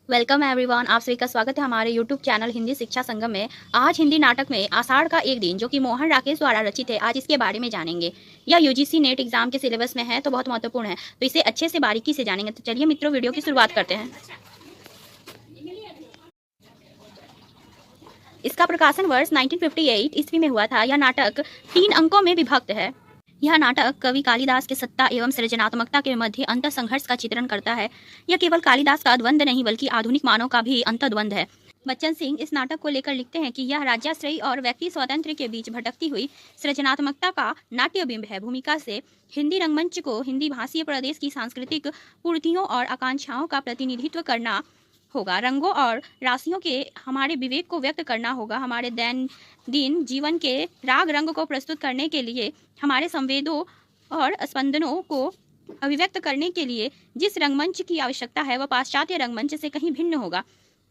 Welcome everyone, आप सभी का स्वागत है हमारे यूट्यूब चैनल हिंदी शिक्षा संगम में। आज हिंदी नाटक में आषाढ़ का एक दिन, जो कि मोहन राकेश द्वारा रचित है, आज इसके बारे में जानेंगे। यह यूजीसी नेट एग्जाम के सिलेबस में है, तो बहुत महत्वपूर्ण है, तो इसे अच्छे से बारीकी से जानेंगे। तो चलिए मित्रों, वीडियो की शुरुआत करते हैं। इसका प्रकाशन वर्ष 1958 ईस्वी में हुआ था। यह नाटक 3 अंकों में विभक्त है। यह नाटक कवि कालिदास के सत्ता एवं सृजनात्मकता के मध्य अंतर संघर्ष का चित्रण करता है। यह केवल कालिदास का द्वंद नहीं, बल्कि आधुनिक मानव का भी अंतर्द्वंद है। बच्चन सिंह इस नाटक को लेकर लिखते हैं कि यह राज्याश्रयी और व्यक्ति स्वातंत्र्य के बीच भटकती हुई सृजनात्मकता का नाट्यबिंब है। भूमिका से हिंदी रंगमंच को हिंदी भाषीय प्रदेश की सांस्कृतिक पूर्तियों और आकांक्षाओं का प्रतिनिधित्व करना होगा। रंगों और राशियों के हमारे विवेक को व्यक्त करना होगा। हमारे दैनंदिन जीवन के राग रंग को प्रस्तुत करने के लिए, हमारे संवेदों और स्पंदनों को अभिव्यक्त करने के लिए जिस रंगमंच की आवश्यकता है, वह पाश्चात्य रंगमंच से कहीं भिन्न होगा।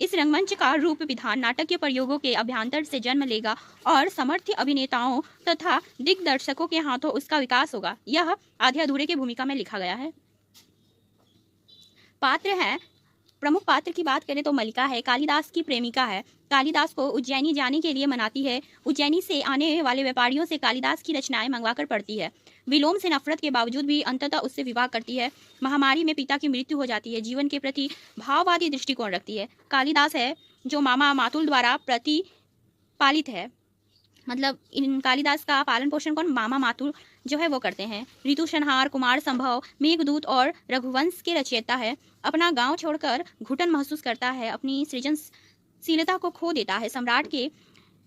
इस रंगमंच का रूप विधान नाटकीय प्रयोगों के अभ्यांतर से जन्म लेगा और समर्थ अभिनेताओं तथा दिग्दर्शकों के हाथों उसका विकास होगा। यह आधे अधूरे की भूमिका में लिखा गया है। पात्र है, प्रमुख पात्र की बात करें तो मल्लिका है, कालिदास की प्रेमिका है। कालिदास को उज्जैनी जाने के लिए मनाती है। उज्जैनी से आने वाले व्यापारियों से कालिदास की रचनाएं मंगवाकर पढ़ती है। विलोम से नफरत के बावजूद भी अंततः उससे विवाह करती है। महामारी में पिता की मृत्यु हो जाती है। जीवन के प्रति भाववादी दृष्टिकोण रखती है। कालिदास है जो मामा मातुल द्वारा प्रतिपालित है। मतलब इन कालिदास का पालन पोषण कौन, मामा मातुल जो है वो करते हैं। ऋतु संहार, कुमार संभव, मेघदूत और रघुवंश के रचयिता है। अपना गांव छोड़कर घुटन महसूस करता है। अपनी सृजनशीलता को खो देता है। सम्राट के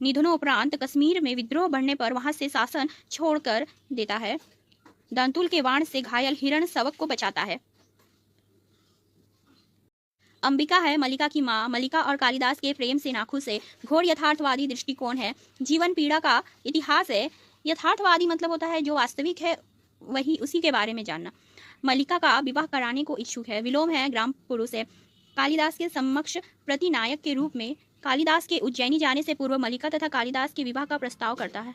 निधनोपरांत कश्मीर में विद्रोह बढ़ने पर वहां से शासन छोड़कर देता है। दांतुल के बाण से घायल हिरण शवक को बचाता है। अंबिका है मल्लिका की माँ। मल्लिका और कालिदास के प्रेम से नाखुश है। घोर यथार्थवादी दृष्टिकोण है। जीवन पीड़ा का इतिहास है। यथार्थवादी मतलब होता है जो वास्तविक है, वही उसी के बारे में जानना। मल्लिका का विवाह कराने को इच्छुक है। विलोम है ग्राम पुरुष है। कालिदास के समक्ष प्रतिनायक के रूप में कालिदास के उज्जैनी जाने से पूर्व मल्लिका तथा कालिदास के विवाह का प्रस्ताव करता है।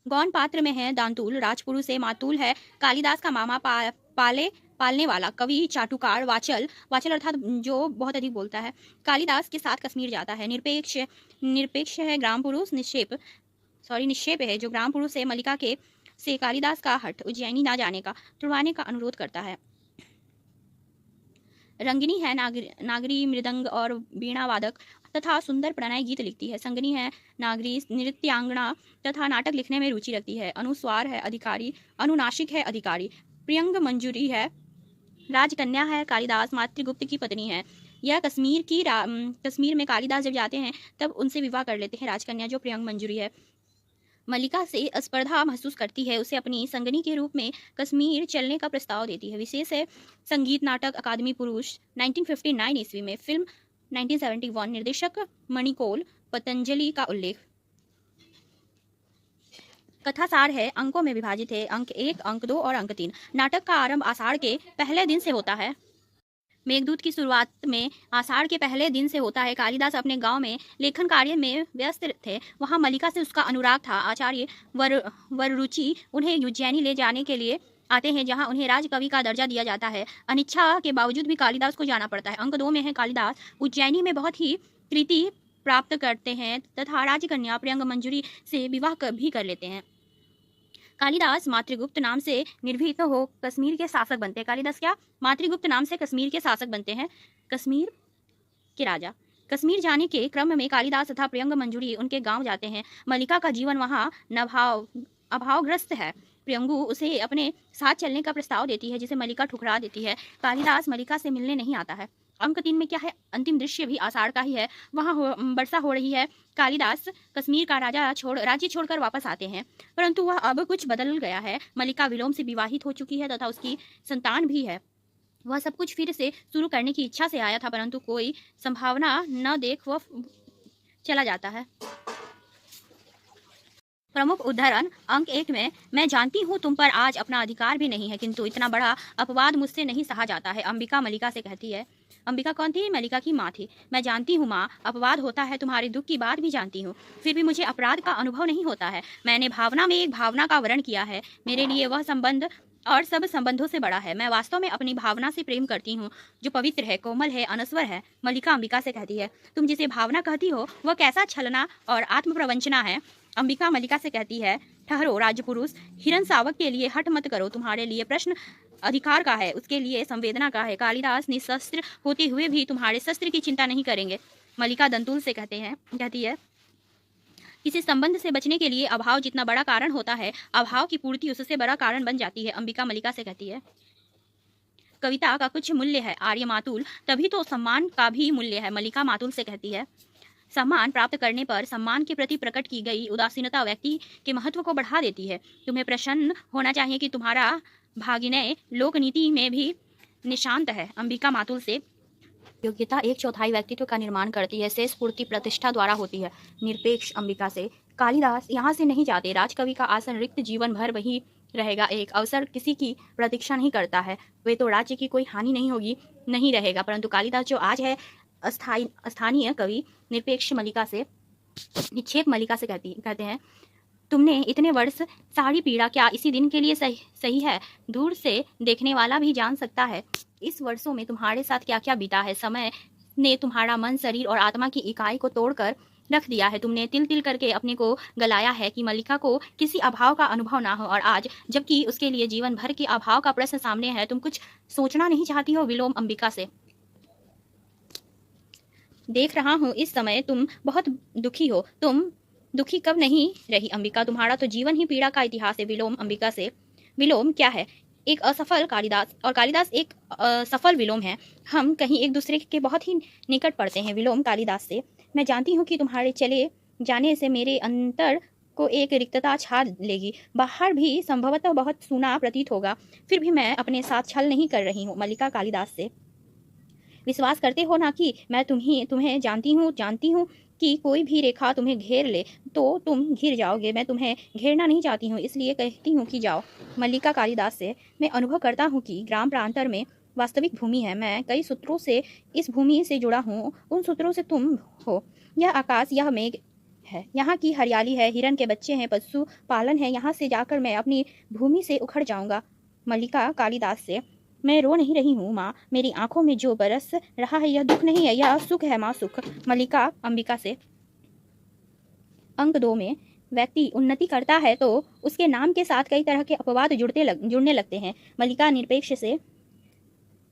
गौण पात्र में है दांतुल, राजपुरुष है। मातुल है कालिदास का मामा, पालने वाला कवि, चाटुकार। वाचल अर्थात जो बहुत अधिक बोलता है। कालिदास के साथ कश्मीर जाता है। निरपेक्ष है ग्राम पुरुष। निक्षेप है जो ग्राम पुरुष है। मल्लिका के से कालिदास का हठ उज्जैनी ना जाने का, तुड़वाने का अनुरोध करता है। रंगिनी है नागरी, मृदंग और वीणा वादक तथा सुंदर प्रणय गीत लिखती है। संगनी है नागरी, नृत्यांगना तथा नाटक लिखने में रुचि रखती है। अनुस्वार है अधिकारी। अनुनासिक है अधिकारी। प्रियंग मंजूरी है राजकन्या है। कालिदास मातृगुप्त की पत्नी है। यह कश्मीर में कालिदास जब जाते हैं तब उनसे विवाह कर लेते हैं राजकन्या, जो प्रियंग मंजूरी है। मल्लिका से स्पर्धा महसूस करती है। उसे अपनी संगनी के रूप में कश्मीर चलने का प्रस्ताव देती है। विशेष है संगीत नाटक अकादमी पुरुष 1959 ईस्वी में, फिल्म 1971, निर्देशक मणिकोल पतंजलि का उल्लेख। कथा सार है, अंकों में विभाजित है। अंक 1, अंक 2 और अंक 3। नाटक का आरंभ आषाढ़ के पहले दिन से होता है। मेघदूत की शुरुआत में आषाढ़ के पहले दिन से होता है। कालिदास अपने गांव में लेखन कार्य में व्यस्त थे। वहां मल्लिका से उसका अनुराग था। आचार्य वररुचि उन्हें उज्जैनी ले जाने के लिए आते हैं, जहां उन्हें राजकवि का दर्जा दिया जाता है। अनिच्छा के बावजूद भी कालिदास को जाना पड़ता है। अंक 2 में है कालिदास उज्जैनी में बहुत ही प्रीति प्राप्त करते हैं तथा राजकन्या प्रियंग मंजूरी से विवाह भी कर लेते हैं। कालिदास मातृगुप्त नाम से निर्भीत हो कश्मीर के शासक बनते हैं। कालिदास क्या, मातृगुप्त नाम से कश्मीर के शासक बनते हैं, कश्मीर के राजा। कश्मीर जाने के क्रम में कालिदास तथा प्रियंग मंजूरी उनके गांव जाते हैं। मल्लिका का जीवन वहां अभावग्रस्त है। प्रियंगु उसे अपने साथ चलने का प्रस्ताव देती है, जिसे मल्लिका ठुकरा देती है। कालिदास मल्लिका से मिलने नहीं आता है। अंक 3 में क्या है, अंतिम दृश्य भी आषाढ़ का ही है। वहाँ वर्षा हो रही है। कालिदास कश्मीर का राज्य छोड़कर वापस आते हैं, परंतु वह अब कुछ बदल गया है। मल्लिका विलोम से विवाहित हो चुकी है तथा उसकी संतान भी है। वह सब कुछ फिर से शुरू करने की इच्छा से आया था, परंतु कोई संभावना न देख वह चला जाता है। प्रमुख उदाहरण अंक 1 में, मैं जानती हूँ तुम पर आज अपना अधिकार भी नहीं है, किंतु इतना बड़ा अपवाद मुझसे नहीं सहा जाता है। अंबिका मल्लिका से कहती है। अंबिका कौन थी, मल्लिका की माँ थी। मैं जानती हूँ माँ, अपवाद होता है, तुम्हारे दुख की बात भी जानती हूँ, फिर भी मुझे अपराध का अनुभव नहीं होता है। मैंने भावना में एक भावना का वर्ण किया है। मेरे लिए वह संबंध और सब संबंधों से बड़ा है। मैं वास्तव में अपनी भावना से प्रेम करती हूँ, जो पवित्र है, कोमल है, अनस्वर है। मल्लिका अंबिका से कहती है, तुम जिसे भावना कहती हो वह कैसा छलना और आत्मप्रवंचना है। अंबिका मल्लिका से कहती है, ठहरो राजपुरुष, हिरन सावक के लिए हट मत करो। तुम्हारे लिए प्रश्न अधिकार का है, उसके लिए संवेदना का है। कालिदास निशस्त्र होते हुए भी तुम्हारे शस्त्र की चिंता नहीं करेंगे। मल्लिका दंतुल से कहती है, किसी संबंध से बचने के लिए अभाव जितना बड़ा कारण होता है, अभाव की पूर्ति उससे बड़ा कारण बन जाती है। अंबिका मल्लिका से कहती है, कविता का कुछ मूल्य है आर्य मातुल, तभी तो सम्मान का भी मूल्य है। मल्लिका मातुल से कहती है, सम्मान प्राप्त करने पर सम्मान के प्रति प्रकट की गई उदासीनता व्यक्ति के महत्व को बढ़ा देती है। तुम्हें प्रसन्न होना चाहिए कि तुम्हारा भागिने लोकनीति में भी निशांत है। अंबिका मातुल से, योग्यता 1/4 व्यक्तित्व का निर्माण करती है, शेष पूर्ति प्रतिष्ठा द्वारा होती है। निरपेक्ष अंबिका से, कालिदास यहाँ से नहीं जाते। राजकवि का आसन रिक्त जीवन भर वही रहेगा। एक अवसर किसी की प्रतीक्षा नहीं करता है, वे तो राज्य की कोई हानि नहीं होगी, नहीं रहेगा। परंतु कालिदास जो आज है स्थानीय कवि। निरपेक्ष मल्लिका से, निक्षेप मल्लिका से कहते हैं, तुमने इतने वर्ष सारी पीड़ा क्या इसी दिन के लिए सही है? दूर से देखने वाला भी जान सकता है इस वर्षों में तुम्हारे साथ क्या क्या बीता है। समय ने तुम्हारा मन, शरीर और आत्मा की इकाई को तोड़कर रख दिया है। तुमने तिल तिल करके अपने को गलाया है कि मल्लिका को किसी अभाव का अनुभव ना हो। और आज जबकि उसके लिए जीवन भर के अभाव का प्रश्न सामने है, तुम कुछ सोचना नहीं चाहती हो। विलोम अंबिका से, देख रहा हूँ इस समय तुम बहुत दुखी हो। तुम दुखी कब नहीं रही अंबिका? तुम्हारा तो जीवन ही पीड़ा का इतिहास है। विलोम अंबिका से, विलोम क्या है? एक असफल कालिदास और कालिदास एक सफल विलोम है। हम कहीं एक दूसरे के बहुत ही निकट पड़ते हैं। विलोम कालिदास से, मैं जानती हूँ कि तुम्हारे चले जाने से मेरे अंतर को एक रिक्तता छा लेगी। बाहर भी संभवतः बहुत सूना प्रतीत होगा, फिर भी मैं अपने साथ छल नहीं कर रही हूँ। मल्लिका कालिदास से, विश्वास करते हो ना कि मैं तुम्हें जानती हूँ कि कोई भी रेखा तुम्हें घेर ले तो तुम घिर जाओगे। मैं तुम्हें घेरना नहीं चाहती हूँ, इसलिए कहती हूँ कि जाओ। मल्लिका कालिदास से, मैं अनुभव करता हूँ कि ग्राम प्रांतर में वास्तविक भूमि है। मैं कई सूत्रों से इस भूमि से जुड़ा हूँ। उन सूत्रों से तुम हो। यह आकाश, यह मेघ है, यहाँ की हरियाली है, हिरन के बच्चे हैं, पशु पालन है। यहाँ से जाकर मैं अपनी भूमि से उखड़ जाऊंगा। मल्लिका कालिदास से, मैं रो नहीं रही हूँ माँ, मेरी आंखों में जो बरस रहा है यह दुख नहीं है, यह सुख है माँ, सुख। मल्लिका अंबिका से, अंक 2 में, व्यक्ति उन्नति करता है तो उसके नाम के साथ कई तरह के अपवाद जुड़ने लगते हैं। मल्लिका निरपेक्ष से,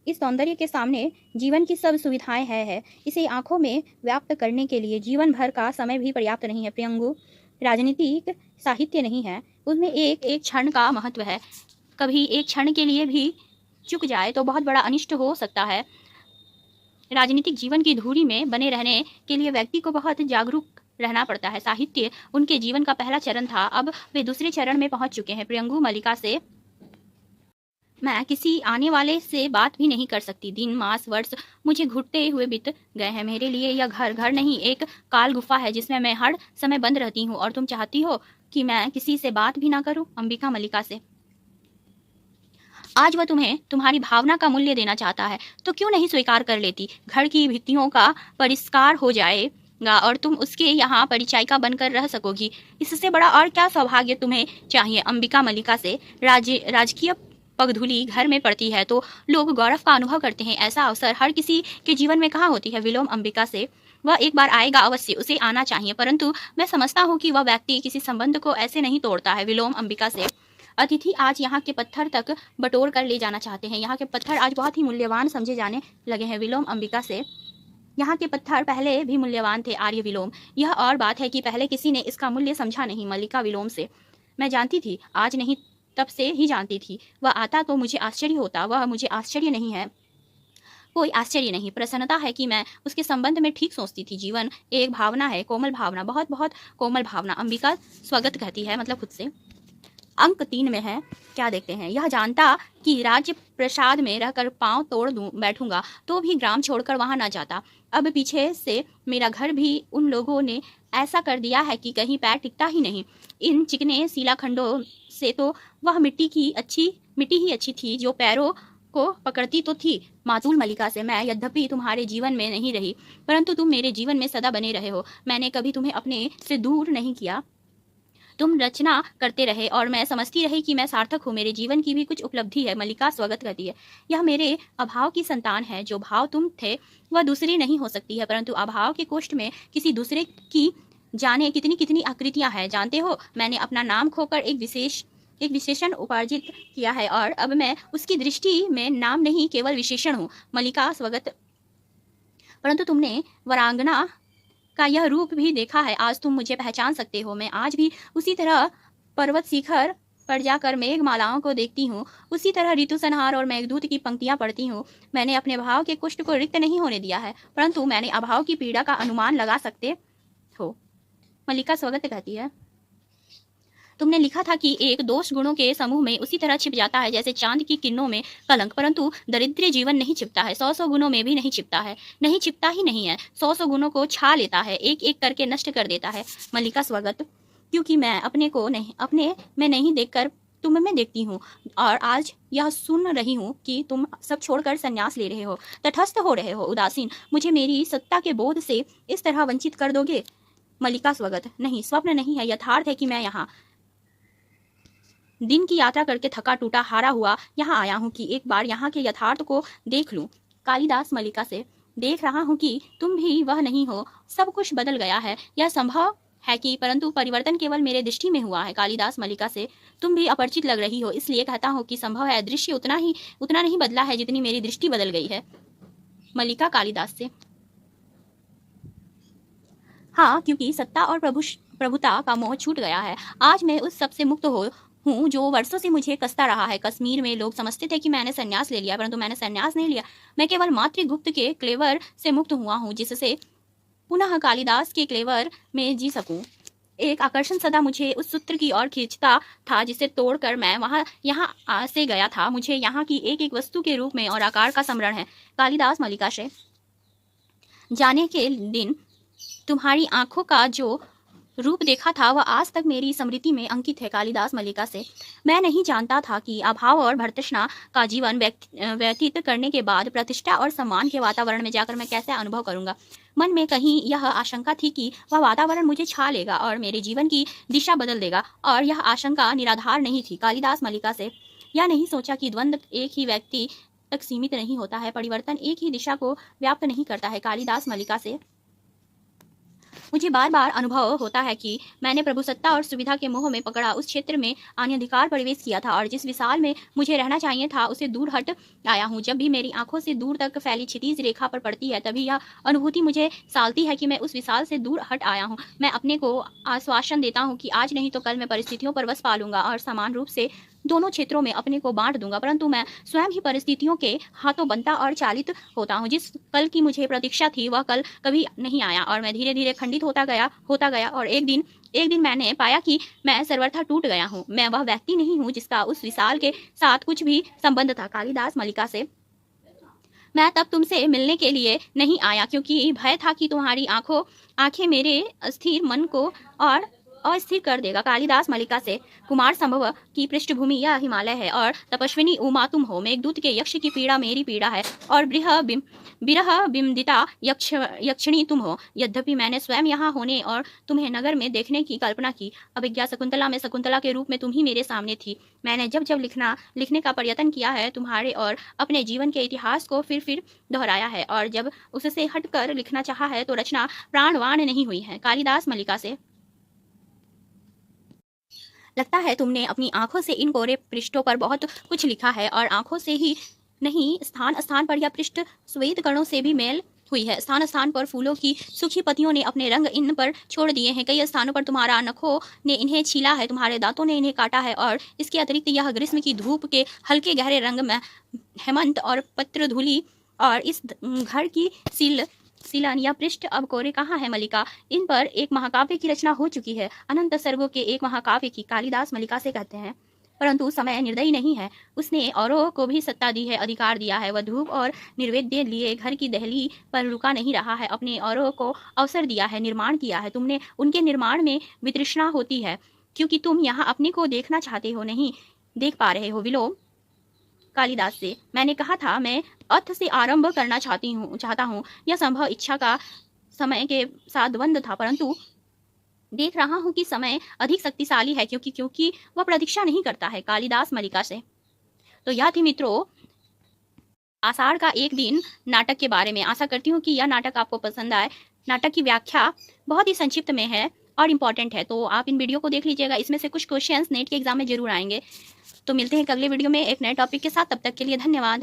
इस सौंदर्य के सामने जीवन की सब सुविधाएं है। इसे आंखों में व्याप्त करने के लिए जीवन भर का समय भी पर्याप्त नहीं है। प्रियंगु, राजनीतिक साहित्य नहीं है, उसमें एक एक क्षण का महत्व है। कभी एक क्षण के लिए भी चुक जाए तो बहुत बड़ा अनिष्ट हो सकता है। राजनीतिक जीवन की धुरी में बने रहने के लिए व्यक्ति को बहुत जागरूक रहना पड़ता है। साहित्य उनके जीवन का पहला चरण था, अब वे दूसरे चरण में पहुंच चुके हैं। प्रियंगु मल्लिका से, मैं किसी आने वाले से बात भी नहीं कर सकती। दिन, मास, वर्ष मुझे घुटते हुए बीत गए हैं। मेरे लिए यह घर नहीं, एक काल गुफा है जिसमें मैं हर समय बंद रहती हूँ। और तुम चाहती हो कि मैं किसी से बात भी ना करूँ? अंबिका मल्लिका से, आज वह तुम्हें तुम्हारी भावना का मूल्य देना चाहता है तो क्यों नहीं स्वीकार कर लेती? घर की भित्तियों का परिष्कार हो जाएगा और तुम उसके यहाँ परिचायिका बनकर रह सकोगी। इससे बड़ा और क्या सौभाग्य तुम्हें चाहिए? अंबिका मल्लिका से, राजकीय पगधूली घर में पड़ती है तो लोग गौरव का अनुभव करते हैं। ऐसा अवसर हर किसी के जीवन में कहाँ होती है? विलोम अंबिका से, वह एक बार आएगा अवश्य, उसे आना चाहिए, परंतु मैं समझता हूँ कि वह व्यक्ति किसी संबंध को ऐसे नहीं तोड़ता है। विलोम अंबिका से, अतिथि आज यहाँ के पत्थर तक बटोर कर ले जाना चाहते हैं। यहाँ के पत्थर आज बहुत ही मूल्यवान समझे जाने लगे हैं। विलोम अंबिका से, यहाँ के पत्थर पहले भी मूल्यवान थे आर्य विलोम, यह और बात है कि पहले किसी ने इसका मूल्य समझा नहीं। मल्लिका विलोम से, मैं जानती थी, आज नहीं तब से ही जानती थी। वह आता तो मुझे आश्चर्य होता, वह मुझे आश्चर्य नहीं है, कोई आश्चर्य नहीं, प्रसन्नता है कि मैं उसके संबंध में ठीक सोचती थी। जीवन एक भावना है, कोमल भावना, बहुत बहुत कोमल भावना। अंबिका स्वगत कहती है, मतलब खुद से। अंक 3 में है, क्या देखते हैं? यह जानता कि राज्य प्रसाद में रहकर पांव तोड़ बैठूंगा तो भी ग्राम छोड़कर वहां ना जाता। अब पीछे से मेरा घर भी उन लोगों ने ऐसा कर दिया है कि कहीं पैर टिकता ही नहीं। इन चिकने शिलाखंडों से तो वह मिट्टी ही अच्छी थी जो पैरों को पकड़ती तो थी। मातुल मल्लिका से, मैं यद्यपि तुम्हारे जीवन में नहीं रही परंतु तुम मेरे जीवन में सदा बने रहे हो। मैंने कभी तुम्हें अपने से दूर नहीं किया। तुम रचना करते रहे और मैं समझती रही कि मैं सार्थक हूँ, मेरे जीवन की भी कुछ उपलब्धि है। मल्लिका स्वगत करती है, यह मेरे अभाव की संतान है। जो भाव तुम थे वह दूसरी नहीं हो सकती है, परंतु अभाव के कोष्ठ में किसी दूसरे की जाने कितनी कितनी आकृतियां हैं। जानते हो, मैंने अपना नाम खोकर एक विशेषण उपार्जित किया है और अब मैं उसकी दृष्टि में नाम नहीं केवल विशेषण हूँ। मल्लिका स्वगत, परंतु तुमने वरांगना का यह रूप भी देखा है। आज तुम मुझे पहचान सकते हो। मैं आज भी उसी तरह पर्वत शिखर पर जाकर मेघमालाओं को देखती हूँ, उसी तरह ऋतु संहार और मेघदूत की पंक्तियां पढ़ती हूँ। मैंने अपने भाव के कुष्ठ को रिक्त नहीं होने दिया है, परंतु मैंने अभाव की पीड़ा का अनुमान लगा सकते हो। मल्लिका स्वगत कहती है, तुमने लिखा था कि एक दोष गुणों के समूह में उसी तरह छिप जाता है जैसे चांद की किरणों में कलंक, परंतु दरिद्र जीवन नहीं छिपता है, 100 गुणों में भी नहीं छिपता है, नहीं छिपता ही नहीं है, 100 गुणों को छा लेता है, एक एक करके नष्ट कर देता है। मल्लिका स्वगत, क्योंकि मैं अपने में नहीं देखकर तुम में देखती हूँ और आज यह सुन रही हूँ कि तुम सब छोड़कर संन्यास ले रहे हो, तटस्थ हो रहे हो, उदासीन। मुझे मेरी सत्ता के बोध से इस तरह वंचित कर दोगे? मल्लिका स्वगत, नहीं, स्वप्न नहीं है, यथार्थ है कि मैं यहाँ दिन की यात्रा करके थका टूटा हारा हुआ यहाँ आया हूँ कि एक बार यहाँ के यथार्थ को देख लूं। कालिदास मल्लिका से, देख रहा हूँ कि तुम भी वह नहीं हो, सब कुछ बदल गया है। यह संभव है कि परंतु परिवर्तन केवल मेरे दृष्टि में हुआ है। कालिदास मल्लिका से, तुम भी अपरिचित लग रही हो, इसलिए कहता हूँ कि संभव है, दृश्य उतना नहीं बदला है जितनी मेरी दृष्टि बदल गई है। मल्लिका कालिदास से, हाँ, क्योंकि सत्ता और प्रभुता का मोह छूट गया है। आज मैं उस सब से मुक्त हूँ जो वर्षों से मुझे कसता रहा है। कश्मीर में लोग समझते थे कि मैंने संन्यास ले लिया, परंतु मैंने संन्यास नहीं लिया। मैं केवल मातृगुप्त के क्लेवर से मुक्त हुआ हूँ, जिससे पुनः कालिदास के क्लेवर में जी सकूं। एक आकर्षण सदा मुझे उस सूत्र की ओर खींचता था जिसे तोड़कर मैं यहाँ से गया था। मुझे यहाँ की एक एक वस्तु के रूप में और आकार का स्मरण है। कालिदास मल्लिका से, जाने के दिन तुम्हारी आंखों का जो रूप देखा था वह आज तक मेरी स्मृति में अंकित है। कालिदास मल्लिका से, मैं नहीं जानता था कि अभाव और भर्तृष्णा का जीवन व्यतीत करने के बाद प्रतिष्ठा और सम्मान के वातावरण में जाकर मैं कैसे अनुभव करूंगा। मन में कहीं यह आशंका थी कि वह वातावरण मुझे छा लेगा और मेरे जीवन की दिशा बदल देगा, और यह आशंका निराधार नहीं थी। कालिदास मल्लिका से, यह नहीं सोचा कि द्वंद्व एक ही व्यक्ति तक सीमित नहीं होता है, परिवर्तन एक ही दिशा को व्याप्त नहीं करता है। कालिदास मल्लिका से, मुझे बार बार अनुभव होता है कि मैंने प्रभुसत्ता और सुविधा के मोह में पकड़ा उस क्षेत्र में अनधिकार प्रवेश किया था और जिस विशाल में मुझे रहना चाहिए था उसे दूर हट आया हूँ। जब भी मेरी आंखों से दूर तक फैली क्षितिज रेखा पर पड़ती है, तभी यह अनुभूति मुझे सालती है कि मैं उस विशाल से दूर हट आया हूँ। मैं अपने को आश्वासन देता हूँ कि आज नहीं तो कल मैं परिस्थितियों पर वश पालूंगा और समान रूप से दोनों क्षेत्रों में अपने को बांट दूंगा, परंतु मैं स्वयं ही परिस्थितियों के हाथों बनता और चालित होता हूँ। जिस कल की मुझे प्रतीक्षा थी वह कल कभी नहीं आया और मैं धीरे धीरे खंडित होता गया और एक दिन मैंने पाया कि मैं सर्वथा टूट गया हूँ। मैं वह व्यक्ति नहीं हूँ जिसका उस विशाल के साथ कुछ भी संबंध था। कालिदास मल्लिका से, मैं तब तुमसे मिलने के लिए नहीं आया क्योंकि भय था कि तुम्हारी आंखें मेरे अस्थिर मन को और अस्थिर कर देगा। कालिदास मल्लिका से, कुमार संभव की पृष्ठभूमि यह हिमालय है और तपस्विनी उमा तुम हो। मेघदूत के यक्ष की पीड़ा मेरी पीड़ा है और बिरह बिंदिता यक्षिणी तुम हो। यद्यपि मैंने स्वयं यहाँ होने और तुम्हें नगर में देखने की कल्पना की, अभिज्ञा शकुंतला में शकुंतला के रूप में तुम ही मेरे सामने थी। मैंने जब लिखने का प्रयत्न किया है, तुम्हारे और अपने जीवन के इतिहास को फिर दोहराया है, और जब उससे हटकर लिखना चाहा है तो रचना प्राणवान नहीं हुई है। कालिदास मल्लिका से, लगता है तुमने अपनी आंखों से इन कोरे पृष्ठों पर बहुत कुछ लिखा है, और आंखों से ही नहीं, स्थान स्थान पर यह पृष्ठ श्वेत कणों से भी मेल हुई है। स्थान स्थान पर फूलों की सूखी पत्तियों ने अपने रंग इन पर छोड़ दिए हैं। कई स्थानों पर तुम्हारा नखों ने इन्हें छीला है, तुम्हारे दांतों ने इन्हें काटा है, और इसके अतिरिक्त यह ग्रीष्म की धूप के हल्के गहरे रंग में हेमंत और पत्र धूलि और इस घर की सीलन या पृष्ठ अब कोरे कहाँ है मल्लिका? इन पर एक महाकाव्य की रचना हो चुकी है, अनंत सर्गों के एक महाकाव्य की। कालिदास मल्लिका से कहते हैं, परंतु समय निर्दयी नहीं है, उसने औरों को भी सत्ता दी है, अधिकार दिया है। वह धूप और निर्वेद्य लिए घर की दहली पर रुका नहीं रहा है, अपने औरों को अवसर दिया है, निर्माण किया है। तुमने उनके निर्माण में वितृष्णा होती है क्योंकि तुम यहाँ अपने को देखना चाहते हो, नहीं देख पा रहे हो। विलोम कालिदास से, मैंने कहा था मैं अर्थ से आरंभ करना चाहता हूँ। यह संभव इच्छा का समय के साथ द्वंद्व था, परंतु देख रहा हूँ कि समय अधिक शक्तिशाली है, क्योंकि क्योंकि वह प्रतीक्षा नहीं करता है। कालिदास मल्लिका से। तो यह थी मित्रों आषाढ़ का एक दिन नाटक के बारे में। आशा करती हूँ कि यह नाटक आपको पसंद आए। नाटक की व्याख्या बहुत ही संक्षिप्त में है और इम्पॉर्टेंट है, तो आप इन वीडियो को देख लीजिएगा। इसमें से कुछ क्वेश्चंस नेट के एग्जाम में जरूर आएंगे। तो मिलते हैं अगले वीडियो में एक नए टॉपिक के साथ। तब तक के लिए धन्यवाद।